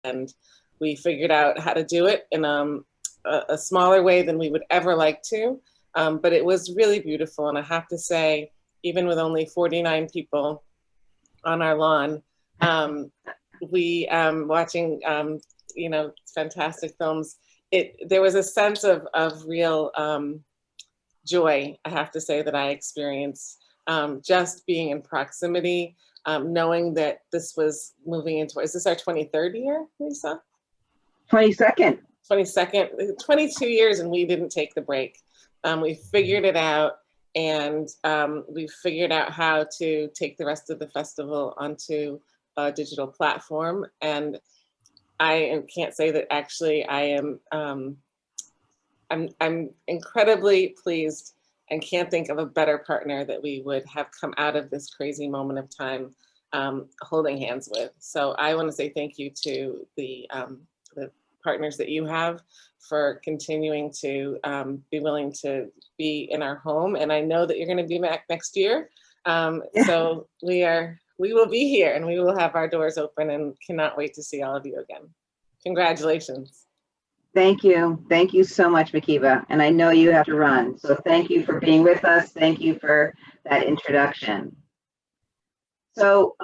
and we figured out how to do it in a smaller way than we would ever like to. But it was really beautiful. And I have to say, even with only 49 people on our lawn, we watching, you know, fantastic films. There was a sense of real joy, I have to say, that I experienced just being in proximity, knowing that this was moving into, is this our 23rd year, Lisa? 22nd. 22nd, 22 years, and we didn't take the break. We figured it out, and we figured out how to take the rest of the festival onto a digital platform. And I can't say that actually I am, I'm incredibly pleased and can't think of a better partner that we would have come out of this crazy moment of time holding hands with. So I want to say thank you to the partners that you have for continuing to be willing to be in our home. And I know that you're going to be back next year. So we will be here, and we will have our doors open, and cannot wait to see all of you again. Congratulations. Thank you. Thank you so much, Makeeba. And I know you have to run. So thank you for being with us. Thank you for that introduction. So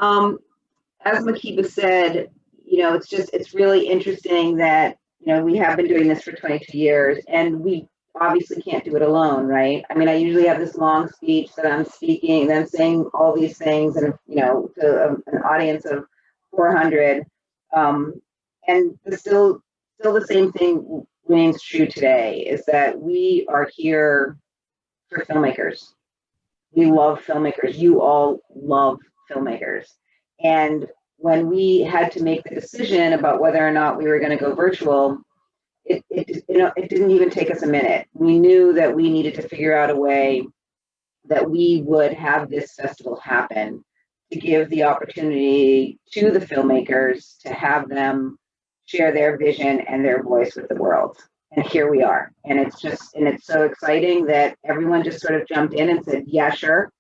as Makeeba said, you know, it's really interesting that, you know, we have been doing this for 22 years, and we obviously can't do it alone, right? I mean, I usually have this long speech that I'm speaking, and I'm saying all these things, and, you know, to an audience of 400, and still the same thing remains true today, is that we are here for filmmakers. We love filmmakers. You all love filmmakers. And when we had to make the decision about whether or not we were going to go virtual, it didn't even take us a minute. We knew that we needed to figure out a way that we would have this festival happen, to give the opportunity to the filmmakers to have them share their vision and their voice with the world. And here we are. And it's so exciting that everyone just sort of jumped in and said, yeah, sure,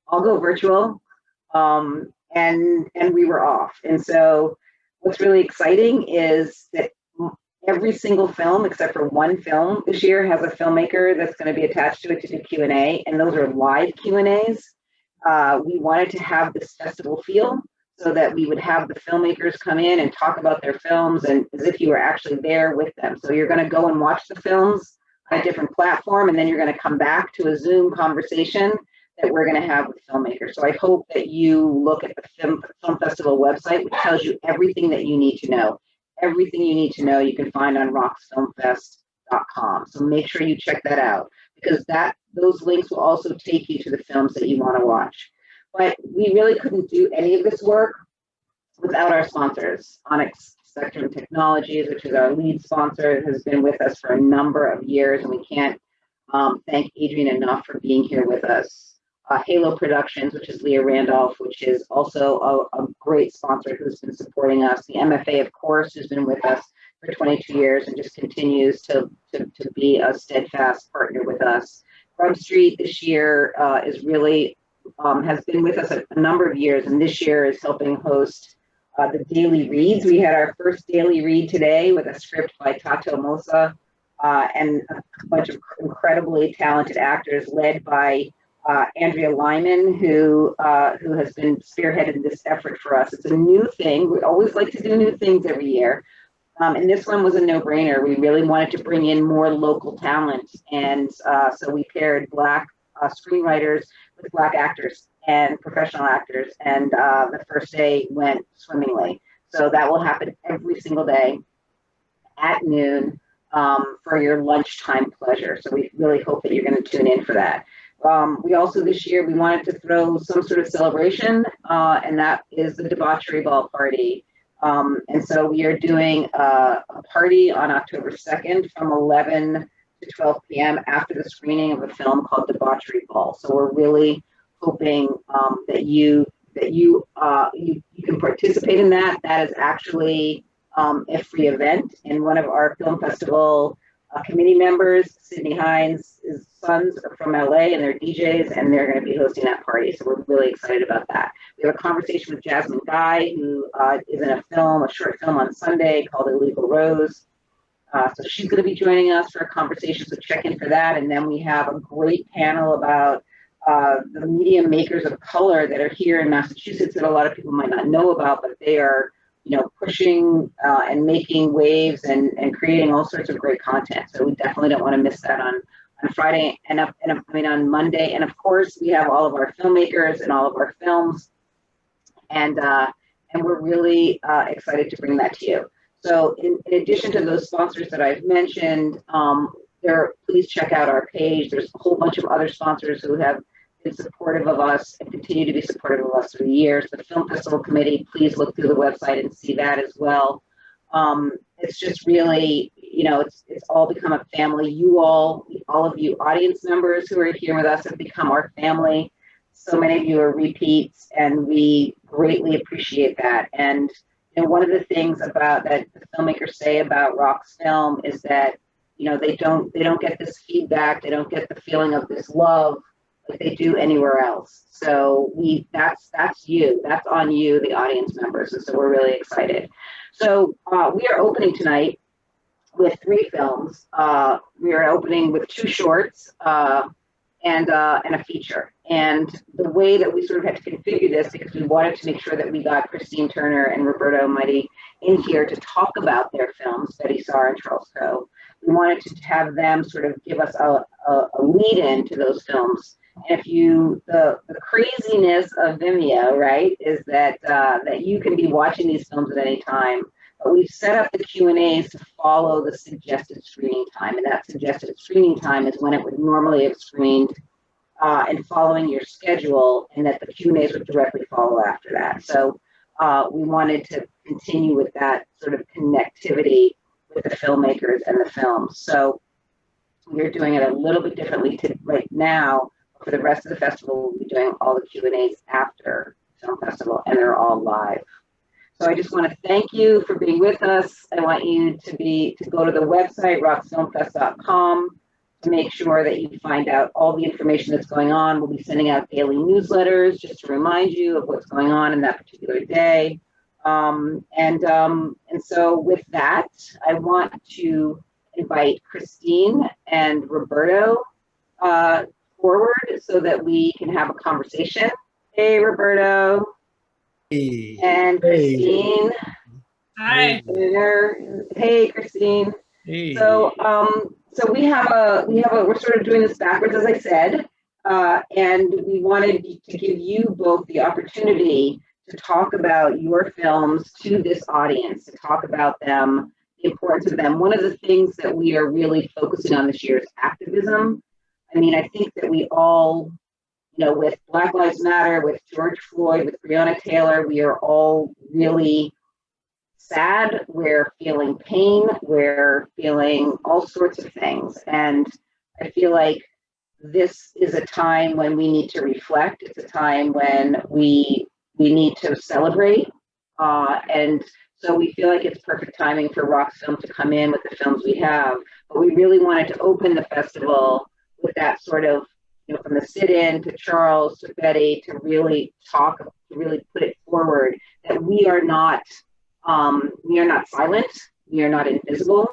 I'll go virtual. And we were off. And so what's really exciting is that every single film, except for one film this year, has a filmmaker that's going to be attached to it to do Q&A, and those are live Q&As. We wanted to have this festival feel, so that we would have the filmmakers come in and talk about their films, and as if you were actually there with them. So you're going to go and watch the films on a different platform, and then you're going to come back to a Zoom conversation that we're going to have with filmmakers. So I hope that you look at the Film Festival website, which tells you everything that you need to know. Everything you need to know you can find on RoxFilmFest.com. So make sure you check that out, because those links will also take you to the films that you want to watch. But we really couldn't do any of this work without our sponsors. Onyx Spectrum Technologies, which is our lead sponsor, has been with us for a number of years, and we can't thank Adrian enough for being here with us. Halo Productions, which is Leah Randolph, which is also a great sponsor who's been supporting us. The MFA, of course, who's been with us for 22 years and just continues to be a steadfast partner with us. Grub Street this year is really has been with us a number of years, and this year is helping host the daily reads. We had our first daily read today with a script by Tato Mosa and a bunch of incredibly talented actors led by Andrea Lyman, who has been spearheaded this effort for us. It's a new thing. We always like to do new things every year. And this one was a no-brainer. We really wanted to bring in more local talent. And so we paired Black screenwriters with Black actors and professional actors. And the first day went swimmingly. So that will happen every single day at noon for your lunchtime pleasure. So we really hope that you're going to tune in for that. We also, this year, we wanted to throw some sort of celebration, and that is the Debauchery Ball Party. And so we are doing a party on October 2nd from 11 to 12 p.m. after the screening of a film called Debauchery Ball. So we're really hoping that you can participate in that. That is actually a free event, and one of our film festival committee members. Sydney Hines' sons are from LA and they're DJs, and they're going to be hosting that party. So we're really excited about that. We have a conversation with Jasmine Guy, who is in a short film on Sunday called Illegal Rose. So she's going to be joining us for a conversation, so check in for that. And then we have a great panel about the media makers of color that are here in Massachusetts that a lot of people might not know about, but they are, pushing and making waves and creating all sorts of great content. So we definitely don't want to miss that on Friday and on Monday. And of course, we have all of our filmmakers and all of our films, and we're really excited to bring that to you. So in addition to those sponsors that I've mentioned, please check out our page. There's a whole bunch of other sponsors who have been supportive of us and continue to be supportive of us through the years. The Film Festival Committee, please look through the website and see that as well. It's just really, it's all become a family. All of you audience members who are here with us have become our family. So many of you are repeats, and we greatly appreciate that. And one of the things about that the filmmakers say about RoxFilm is that, they don't get this feedback, they don't get the feeling of this love like they do anywhere else. So that's you, that's on you, the audience members. And so we're really excited. So we are opening tonight with 3 films. We are opening with 2 shorts and a feature. And the way that we sort of had to configure this, because we wanted to make sure that we got Christine Turner and Roberto Mighty in here to talk about their films, Betye, Saar, and Charles Coe. We wanted to have them sort of give us a lead in to those films. And if the craziness of Vimeo, right, is that you can be watching these films at any time. But we've set up the Q&As to follow the suggested screening time. And that suggested screening time is when it would normally have screened and following your schedule, and that the Q&As would directly follow after that. So we wanted to continue with that sort of connectivity with the filmmakers and the films. So we're doing it a little bit differently right now. For the rest of the festival, we'll be doing all the Q&As after the film festival, and they're all live. So I just want to thank you for being with us. I want you to go to the website, roxfilmfest.com, to make sure that you find out all the information that's going on. We'll be sending out daily newsletters just to remind you of what's going on in that particular day. And so with that, I want to invite Christine and Roberto forward so that we can have a conversation. Hey, Roberto. Hey. And Christine. Hi. Hey, Christine. Hey. So we're sort of doing this backwards, as I said, and we wanted to give you both the opportunity to talk about your films to this audience, to talk about them, the importance of them. One of the things that we are really focusing on this year is activism. I mean, I think that we all, with Black Lives Matter, with George Floyd, with Breonna Taylor, we are all really sad. We're feeling pain. We're feeling all sorts of things. And I feel like this is a time when we need to reflect. It's a time when we need to celebrate. And so we feel like it's perfect timing for RoxFilm to come in with the films we have. But we really wanted to open the festival with that sort of, from the sit-in to Charles to Betye, to really put it forward that we are not silent, we are not invisible,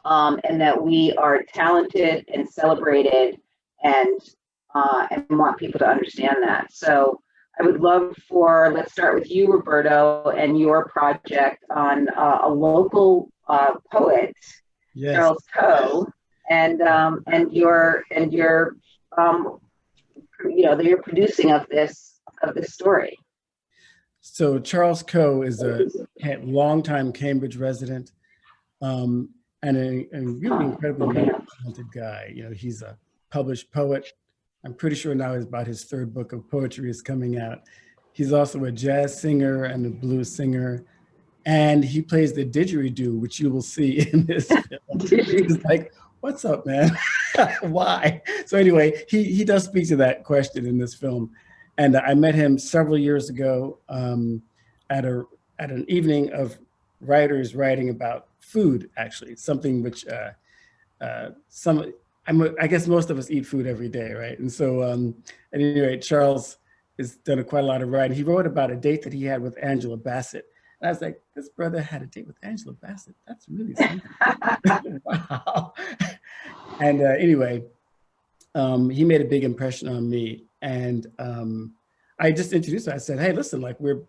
and that we are talented and celebrated, and want people to understand that. So I would love let's start with you, Roberto, and your project on a local poet, yes, Charles Coe, and your your producing of this story. So Charles Coe is a longtime Cambridge resident, and a really incredibly talented guy. He's a published poet. I'm pretty sure now about his 3rd book of poetry is coming out. He's also a jazz singer and a blues singer, and he plays the didgeridoo, which you will see in this film. He's like, what's up, man? Why? So anyway, he does speak to that question in this film. And I met him several years ago at an evening of writers writing about food, actually, something which I guess most of us eat food every day, right? And so at any rate, Charles has done quite a lot of writing. He wrote about a date that he had with Angela Bassett. And I was like, this brother had a date with Angela Bassett. That's really something. Wow. And anyway, he made a big impression on me. And I just introduced him. I said, hey, listen, like, we're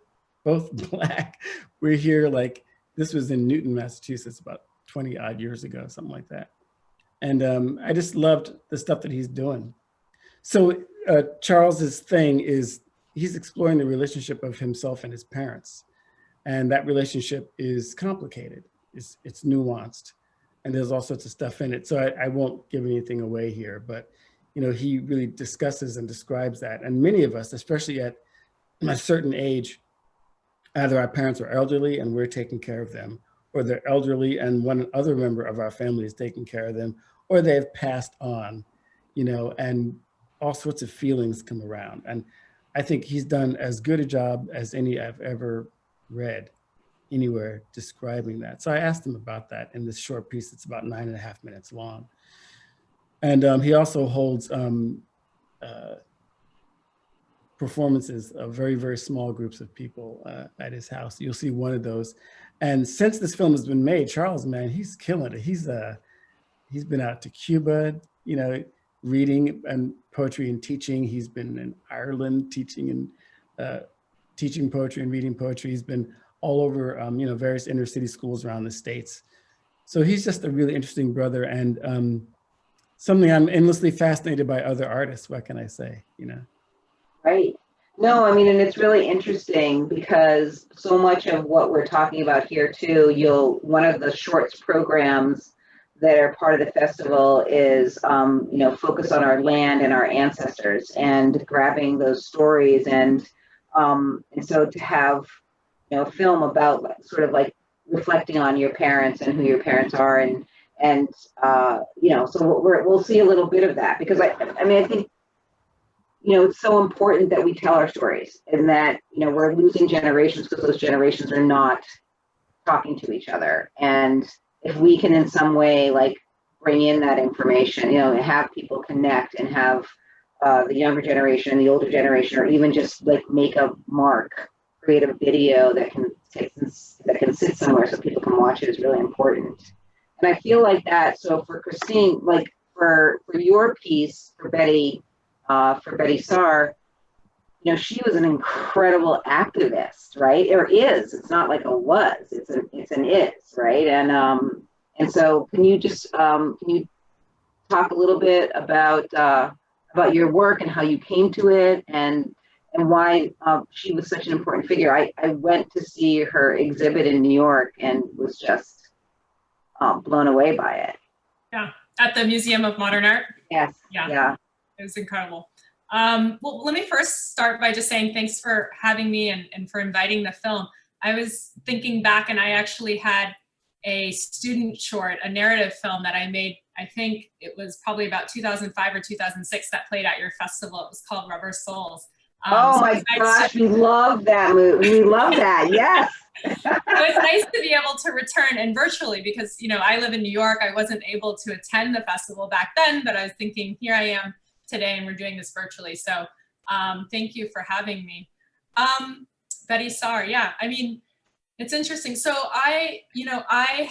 both Black. We're here, like, this was in Newton, Massachusetts, about 20 odd years ago, something like that. And I just loved the stuff that he's doing. So Charles's thing is he's exploring the relationship of himself and his parents. And that relationship is complicated. It's nuanced. And there's all sorts of stuff in it. So I won't give anything away here, but you know, he really discusses and describes that. And many of us, especially at a certain age, either our parents are elderly and we're taking care of them, or they're elderly and one other member of our family is taking care of them, or they've passed on, you know, and all sorts of feelings come around. And I think he's done as good a job as any I've ever read anywhere describing that. So I asked him about that in this short piece. It's about 9.5 minutes long. And he also holds performances of very, very small groups of people at his house. You'll see one of those. And since this film has been made, Charles, man, he's killing it. He's been out to Cuba, you know, reading and poetry and teaching. He's been in Ireland teaching and teaching poetry and reading poetry. He's been all over, you know, various inner city schools around the States. So he's just a really interesting brother, and something I'm endlessly fascinated by other artists. What can I say, you know? Right. No, I mean, and it's really interesting because so much of what we're talking about here too, one of the shorts programs that are part of the festival is, you know, focus on our land and our ancestors and grabbing those stories. And so to have, you know, film about sort of like reflecting on your parents and who your parents are, and you know, so we'll see a little bit of that, because I mean, I think, you know, it's so important that we tell our stories, and that, you know, we're losing generations because those generations are not talking to each other. And if we can in some way like bring in that information, you know, and have people connect and have the younger generation and the older generation, or even just like make a mark, create a video that can sit somewhere so people can watch it, is really important. And I feel like that. So for Christine, like for your piece, for Betye Saar, you know, she was an incredible activist, right? Or is. It's not like a was. It's an is, right? And so can you just can you talk a little bit about your work and how you came to it, and why she was such an important figure? I went to see her exhibit in New York and was just blown away by it. Yeah, at the Museum of Modern Art. Yes. Yeah. It was incredible. Well, let me first start by just saying thanks for having me and for inviting the film. I was thinking back, and I actually had a student short, a narrative film that I made. I think it was probably about 2005 or 2006 that played at your festival. It was called Rubber Souls. Oh so my gosh, we love that movie. We love that, yes. So it's nice to be able to return, and virtually, because, you know, I live in New York. I wasn't able to attend the festival back then, but I was thinking, here I am today, and we're doing this virtually. So thank you for having me. Betye Saar, yeah, I mean, it's interesting. So I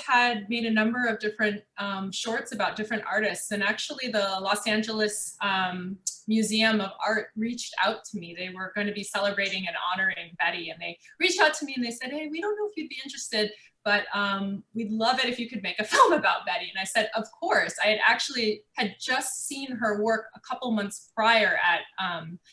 had made a number of different shorts about different artists, and actually the Los Angeles Museum of Art reached out to me. They were going to be celebrating and honoring Betye, and they reached out to me and they said, hey, we don't know if you'd be interested, but we'd love it if you could make a film about Betye. And I said, of course. I had just seen her work a couple months prior at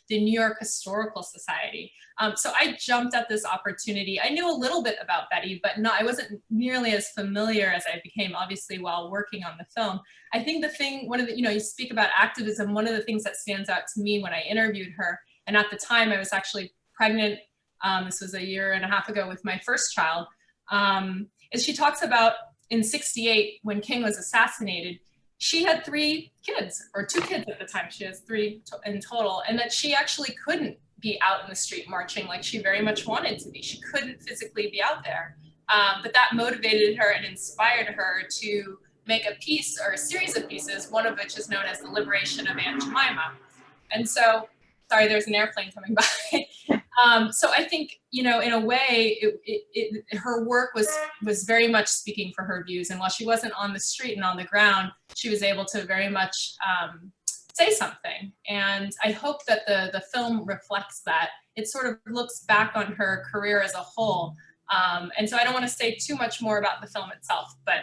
the New York Historical Society. So I jumped at this opportunity. I knew a little bit about Betye, but I wasn't nearly as familiar as I became, obviously, while working on the film. I think you speak about activism. One of the things that stands out to me when I interviewed her, and at the time I was actually pregnant, this was 1.5 years ago with my first child, is she talks about in '68 when King was assassinated, she had 3 kids, or 2 kids at the time. She has 3 in total, and that she actually couldn't be out in the street marching like she very much wanted to be. She couldn't physically be out there, but that motivated her and inspired her to make a piece or a series of pieces, one of which is known as The Liberation of Aunt Jemima. And so, sorry, there's an airplane coming by. So I think, you know, in a way, her work was very much speaking for her views. And while she wasn't on the street and on the ground, she was able to very much say something. And I hope that the film reflects that. It sort of looks back on her career as a whole. And so I don't want to say too much more about the film itself, but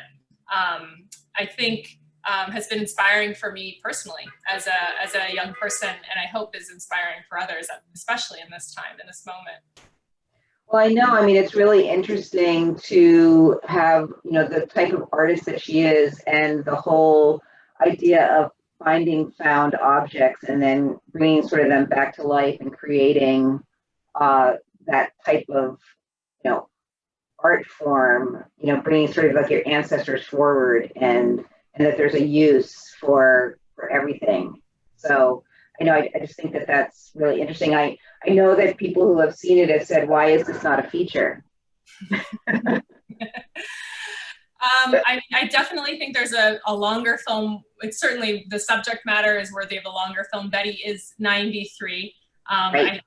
I think has been inspiring for me personally as a young person, and I hope is inspiring for others, especially in this time, in this moment. Well, I know, I mean, it's really interesting to have, you know, the type of artist that she is and the whole idea of finding found objects and then bringing sort of them back to life and creating that type of, you know, art form, you know, bringing sort of like your ancestors forward and that there's a use for everything. So I know, I just think that that's really interesting. I know that people who have seen it have said, why is this not a feature? I definitely think there's a longer film. It's certainly, the subject matter is worthy of a longer film. Betye is 93. Right.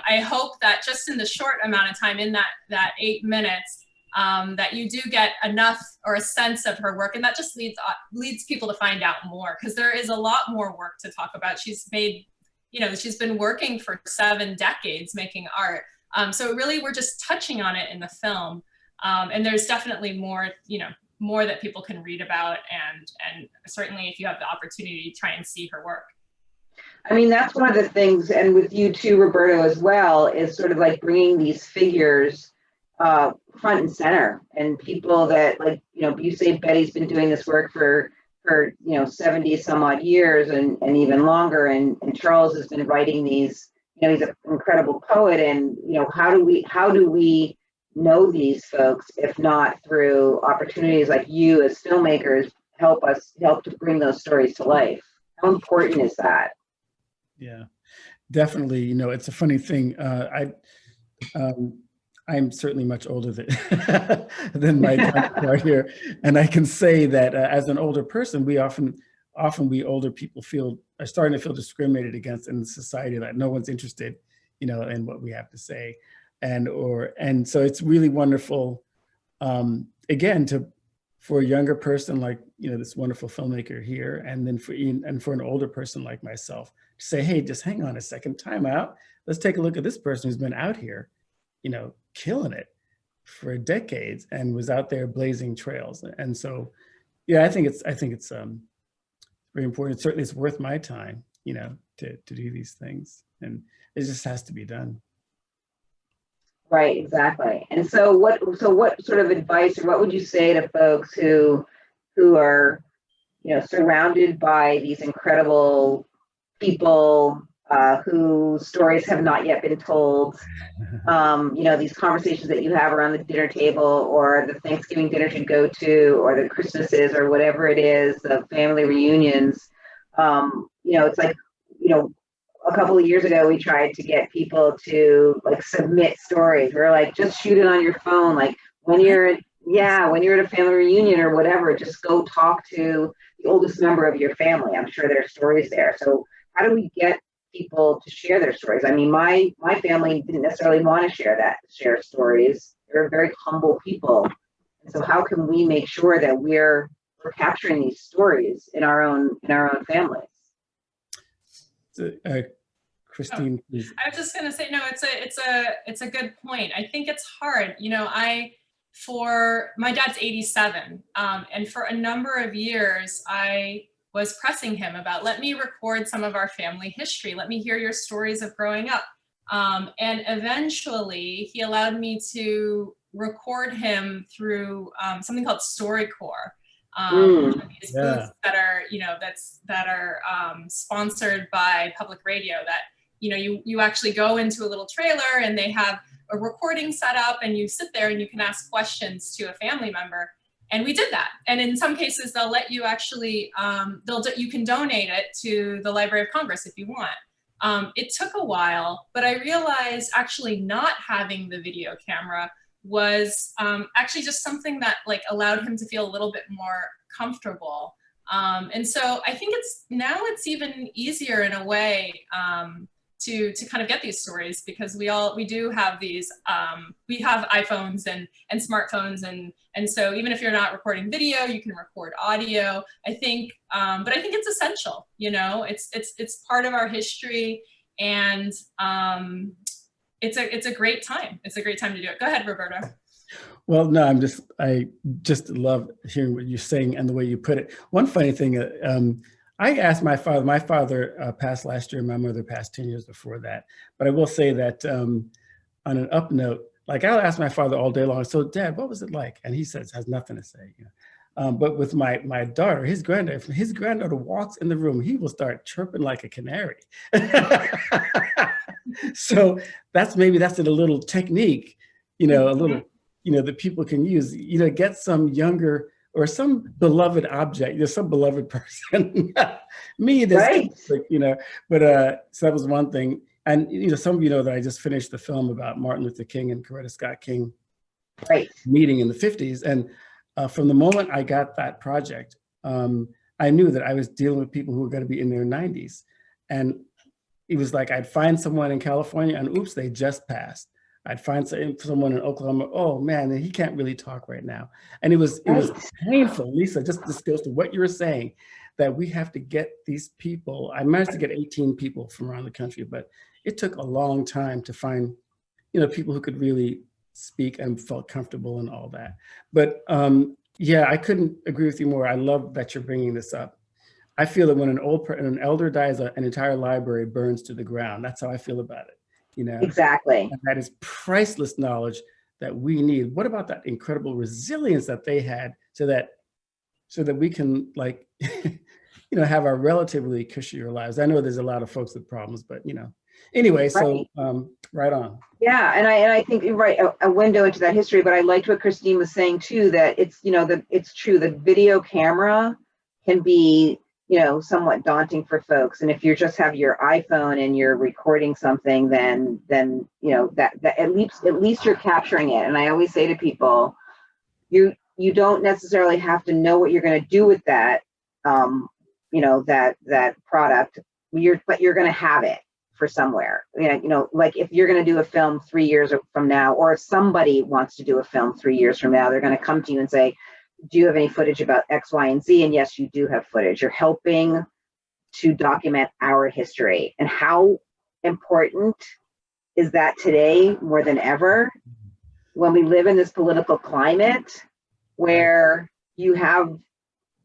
I hope that just in the short amount of time, in that 8 minutes, that you do get enough or a sense of her work, and that just leads people to find out more, because there is a lot more work to talk about. She's made, you know, she's been working for 7 decades making art. So really, we're just touching on it in the film. And there's definitely more, you know, more that people can read about, and certainly if you have the opportunity to try and see her work. I mean, that's one of the things, and with you too, Roberto, as well, is sort of like bringing these figures front and center, and people that, like, you know, you say Betty's been doing this work for you know, 70 some odd years and even longer, and Charles has been writing these, you know, he's an incredible poet, and, you know, how do we know these folks if not through opportunities like you as filmmakers help to bring those stories to life? How important is that? Yeah, definitely. You know, it's a funny thing. I'm certainly much older than my counterpart here, and I can say that as an older person, we older people are starting to feel discriminated against in society, that no one's interested, you know, in what we have to say, and so it's really wonderful, again, for a younger person like, you know, this wonderful filmmaker here, and then for an older person like myself to say, hey, just hang on a second, time out. Let's take a look at this person who's been out here, you know, killing it for decades and was out there blazing trails. And so, yeah, I think it's very important. Certainly it's worth my time, you know, to do these things, and it just has to be done. Right, exactly. And so what sort of advice, or what would you say to folks who are, you know, surrounded by these incredible people whose stories have not yet been told? You know, these conversations that you have around the dinner table, or the Thanksgiving dinners you go to, or the Christmases, or whatever it is, the family reunions. You know, it's like, you know, a couple of years ago, we tried to get people to like submit stories. We're like, just shoot it on your phone. Like when you're at a family reunion or whatever, just go talk to the oldest member of your family. I'm sure there are stories there. So how do we get people to share their stories? I mean, my family didn't necessarily want to share stories. They're very humble people. And so how can we make sure that we're capturing these stories in our own families? Christine, please. I was just going to say, no, it's a good point. I think it's hard. You know, my dad's 87, and for a number of years, I was pressing him about, let me record some of our family history. Let me hear your stories of growing up. And eventually he allowed me to record him through something called StoryCorps. These booths that are, you know, that are sponsored by public radio, that, you know, you actually go into a little trailer and they have a recording set up, and you sit there and you can ask questions to a family member. And we did that. And in some cases, they'll let you actually, you can donate it to the Library of Congress if you want. It took a while, but I realized actually not having the video camera was actually just something that like allowed him to feel a little bit more comfortable. And so I think it's even easier in a way to kind of get these stories, because we do have these, we have iPhones and smartphones, and so even if you're not recording video, you can record audio. I think, but I think it's essential. You know, it's part of our history, and it's a great time. It's a great time to do it. Go ahead, Roberto. Well, no, I just love hearing what you're saying and the way you put it. One funny thing, I asked my father passed last year, my mother passed 10 years before that. But I will say that on an up note, like I'll ask my father all day long, so Dad, what was it like? And he says, has nothing to say. You know? But with my daughter, his granddaughter walks in the room, he will start chirping like a canary. So that's a little technique, you know, a little, you know, that people can use, you know, get some younger or some beloved object, there's some beloved person. Me, this, right. You know, but so that was one thing. And, you know, some of you know that I just finished the film about Martin Luther King and Coretta Scott King meeting in the 50s. And from the moment I got that project, I knew that I was dealing with people who were going to be in their 90s. And it was like, I'd find someone in California and oops, they just passed. I'd find someone in Oklahoma, oh man, he can't really talk right now. And it was painful, Lisa, just this goes to what you were saying, that we have to get these people. I managed to get 18 people from around the country, but it took a long time to find, you know, people who could really speak and felt comfortable and all that. But yeah, I couldn't agree with you more. I love that you're bringing this up. I feel that when an elder dies, an entire library burns to the ground. That's how I feel about it. You know, exactly. And that is priceless knowledge that we need. What about that incredible resilience that they had, so that we can, like, you know, have our relatively cushier lives? I know there's a lot of folks with problems, but you know, anyway, so right on. Yeah, and I think you're right, a window into that history. But I liked what Christine was saying too, that it's, you know, that it's true, the video camera can be, you know, somewhat daunting for folks. And if you just have your iPhone and you're recording something, then you know, that at least you're capturing it. And I always say to people, you don't necessarily have to know what you're going to do with that, you know, that product, but you're going to have it for somewhere. You know, like if you're going to do a film 3 years from now, or if somebody wants to do a film 3 years from now, they're going to come to you and say, do you have any footage about X, Y, and Z? And yes, you do have footage. You're helping to document our history. And how important is that today more than ever, when we live in this political climate where you have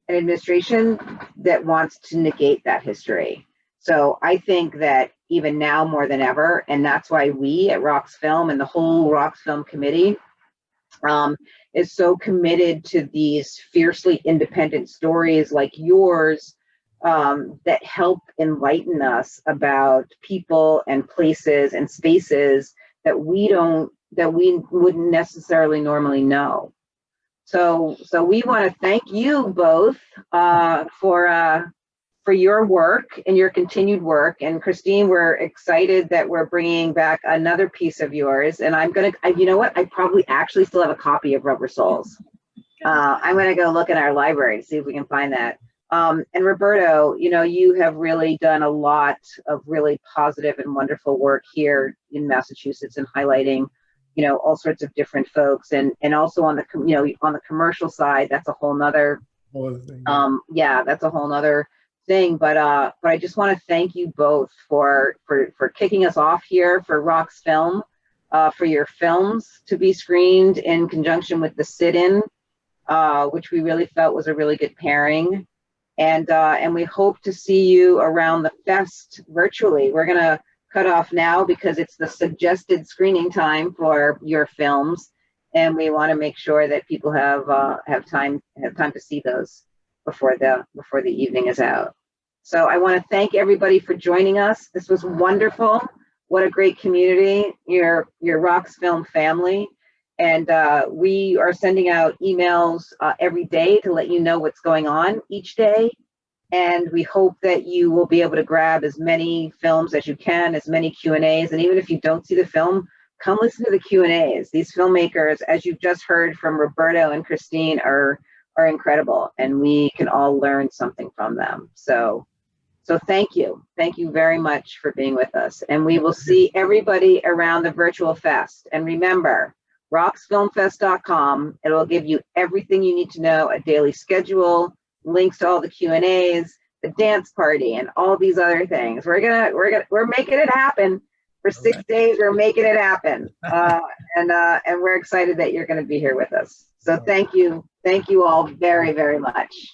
an administration that wants to negate that history? So I think that even now more than ever, and that's why we at RoxFilm and the whole RoxFilm committee is so committed to these fiercely independent stories like yours, that help enlighten us about people and places and spaces that we wouldn't necessarily normally know. So we want to thank you both for your work and your continued work. And Christine, we're excited that we're bringing back another piece of yours. And you know what? I probably actually still have a copy of Rubber Souls. I'm gonna go look in our library to see if we can find that. And Roberto, you know, you have really done a lot of really positive and wonderful work here in Massachusetts and highlighting, you know, all sorts of different folks. And also on the, you know, on the commercial side, that's a whole nother, yeah, that's a whole nother thing. But I just want to thank you both for kicking us off here for RoxFilm, for your films to be screened in conjunction with the sit-in, which we really felt was a really good pairing. And we hope to see you around the fest virtually. We're gonna cut off now because it's the suggested screening time for your films, and we want to make sure that people have time to see those before the evening is out. So I want to thank everybody for joining us. This was wonderful. What a great community, your RoxFilm family. And we are sending out emails every day to let you know what's going on each day. And we hope that you will be able to grab as many films as you can, as many Q&As. And even if you don't see the film, come listen to the Q&As. These filmmakers, as you've just heard from Roberto and Christine, are incredible, and we can all learn something from them. So thank you very much for being with us, and we will see everybody around the virtual fest. And remember, roxfilmfest.com. It will give you everything you need to know: a daily schedule, links to all the Q&As, the dance party, and all these other things. We're making it happen. For 6 days, we're making it happen, and we're excited that you're going to be here with us. So thank you all very, very much.